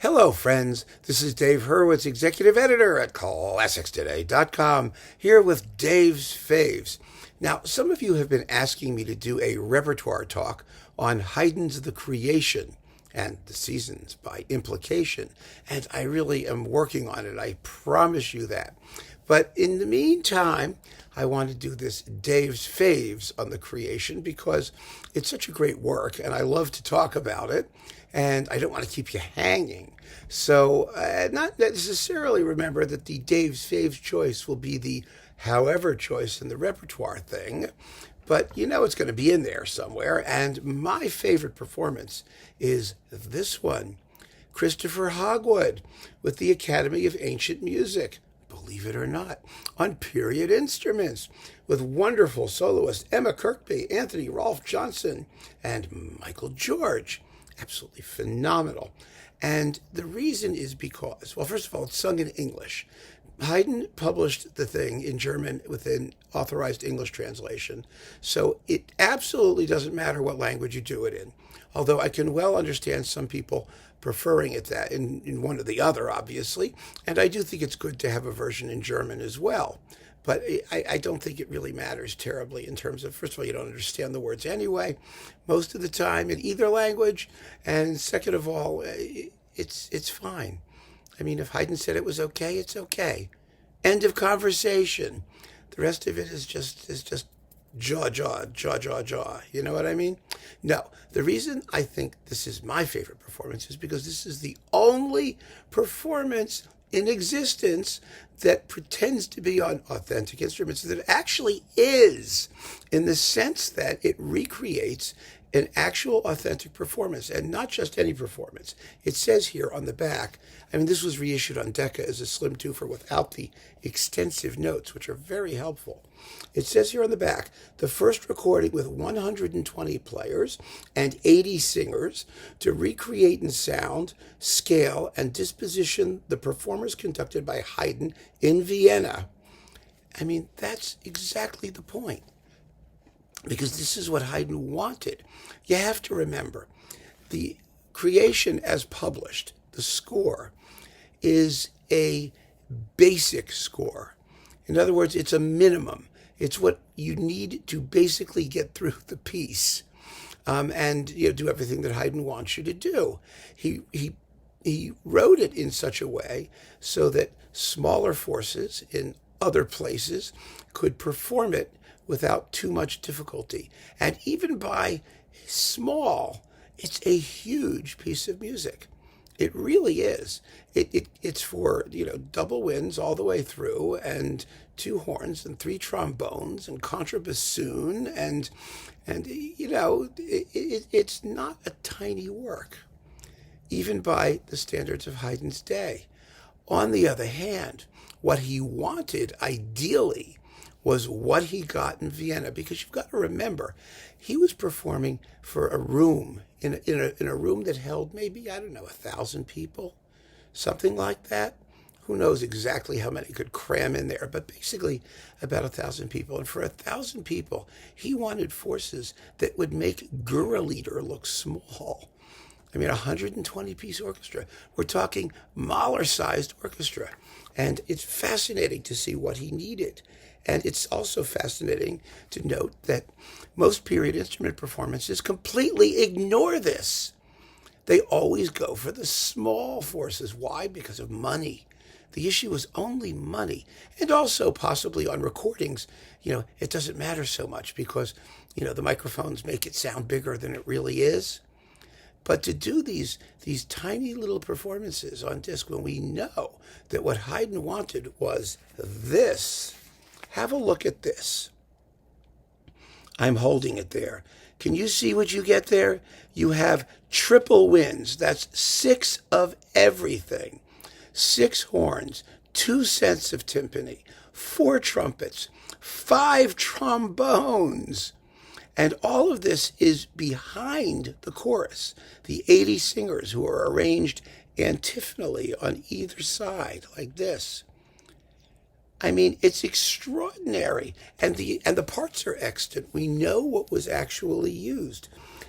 Hello, friends. This is Dave Hurwitz, executive editor at ClassicsToday.com, here with Dave's Faves. Now, some of you have been asking me to do a repertoire talk on Haydn's The Creation and the Seasons by implication, and I really am working on it. I promise you that. But in the meantime, I want to do this Dave's Faves on The Creation because it's such a great work, and I love to talk about it. And I don't want to keep you hanging. So not necessarily remember that the Dave's Faves choice will be the however choice in the repertoire thing, but you know it's going to be in there somewhere. And my favorite performance is this one, Christopher Hogwood with the Academy of Ancient Music, believe it or not, on period instruments with wonderful soloists Emma Kirkby, Anthony Rolfe Johnson, and Michael George. Absolutely phenomenal. And the reason is because, well, first of all, it's sung in English. Haydn published the thing in German with an authorized English translation. So it absolutely doesn't matter what language you do it in. Although I can well understand some people preferring it that in one or the other, obviously. And I do think it's good to have a version in German as well. But I don't think it really matters terribly in terms of, first of all, you don't understand the words anyway, most of the time in either language. And second of all, it's fine. I mean, if Haydn said it was okay, it's okay. End of conversation. The rest of it is just jaw. You know what I mean? No, the reason I think this is my favorite performance is because this is the only performance in existence that pretends to be on authentic instruments, that it actually is, in the sense that it recreates an actual authentic performance, and not just any performance. It says here on the back, I mean, this was reissued on Decca as a slim twofer without the extensive notes, which are very helpful. It says here on the back, the first recording with 120 players and 80 singers to recreate in sound, scale, and disposition the performers conducted by Haydn in Vienna. I mean, that's exactly the point. Because this is what Haydn wanted. You have to remember, the creation as published, the score, is a basic score. In other words, it's a minimum. It's what you need to basically get through the piece, and do everything that Haydn wants you to do. He wrote it in such a way so that smaller forces in other places could perform it without too much difficulty. And even by small, it's a huge piece of music. It really is. It's for, double winds all the way through, and 2 horns and 3 trombones and contrabassoon, and it's not a tiny work, even by the standards of Haydn's day. On the other hand, what he wanted ideally was what he got in Vienna, because you've got to remember, he was performing for a room, in a room that held maybe, 1,000 people, something like that. Who knows exactly how many could cram in there, but basically about 1,000 people. And for 1,000 people, he wanted forces that would make Gurrelieder look small. I mean, a 120-piece orchestra. We're talking Mahler-sized orchestra. And it's fascinating to see what he needed. And it's also fascinating to note that most period instrument performances completely ignore this. They always go for the small forces. Why? Because of money. The issue is only money. And also possibly on recordings, it doesn't matter so much because, the microphones make it sound bigger than it really is. But to do these tiny little performances on disc when we know that what Haydn wanted was this. Have a look at this. I'm holding it there. Can you see what you get there? You have triple winds. That's 6 of everything. 6 horns, 2 sets of timpani, 4 trumpets, 5 trombones. And all of this is behind the chorus, the 80 singers who are arranged antiphonally on either side, like this. I mean, it's extraordinary. And the parts are extant. We know what was actually used.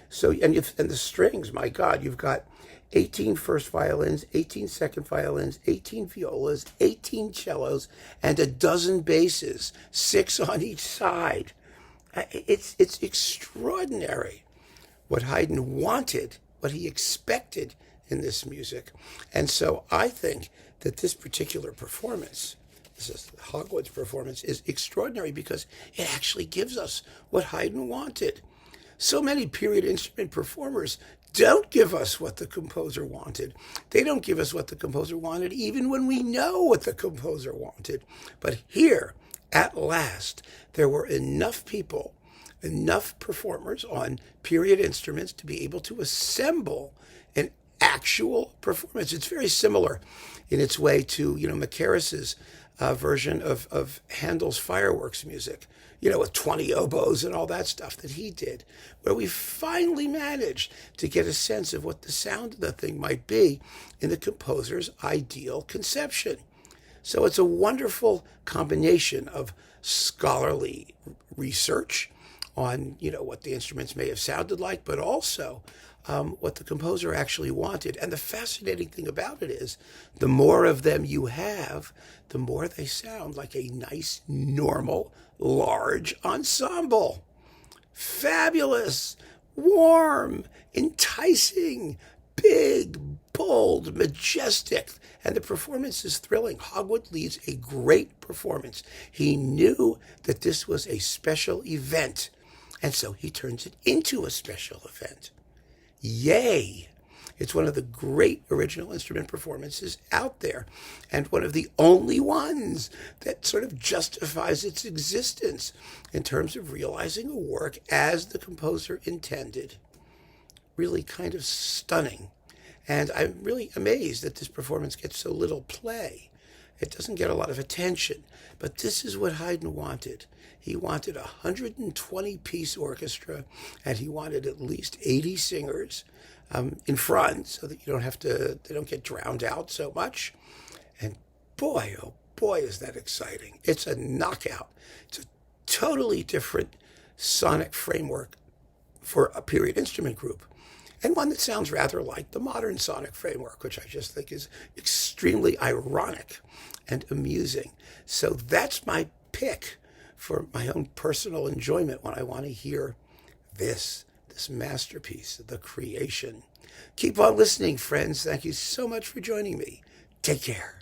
So, and the strings, my God, you've got 18 first violins, 18 second violins, 18 violas, 18 cellos, and a dozen basses, 6 on each side. It's extraordinary what Haydn wanted, what he expected in this music. And so I think that this particular performance, this is Hogwood's performance, is extraordinary because it actually gives us what Haydn wanted. So many period instrument performers don't give us what the composer wanted. They don't give us what the composer wanted even when we know what the composer wanted. But here, at last, there were enough people, enough performers on period instruments to be able to assemble an actual performance. It's very similar in its way to, Macaris's version of Handel's fireworks music, with 20 oboes and all that stuff that he did, where we finally managed to get a sense of what the sound of the thing might be in the composer's ideal conception. So it's a wonderful combination of scholarly research on, what the instruments may have sounded like, but also what the composer actually wanted. And the fascinating thing about it is the more of them you have, the more they sound like a nice, normal, large ensemble. Fabulous, warm, enticing, big, bold, majestic. And the performance is thrilling. Hogwood leads a great performance. He knew that this was a special event, and so he turns it into a special event. Yay! It's one of the great original instrument performances out there, and one of the only ones that sort of justifies its existence in terms of realizing a work as the composer intended. Really kind of stunning. And I'm really amazed that this performance gets so little play. It doesn't get a lot of attention, but this is what Haydn wanted. He wanted a 120-piece orchestra, and he wanted at least 80 singers in front so that they don't get drowned out so much. And boy, oh boy, is that exciting. It's a knockout. It's a totally different sonic framework for a period instrument group, and one that sounds rather like the modern sonic framework, which I just think is extremely ironic and amusing. So that's my pick for my own personal enjoyment when I want to hear this masterpiece, The Creation. Keep on listening, friends. Thank you so much for joining me. Take care.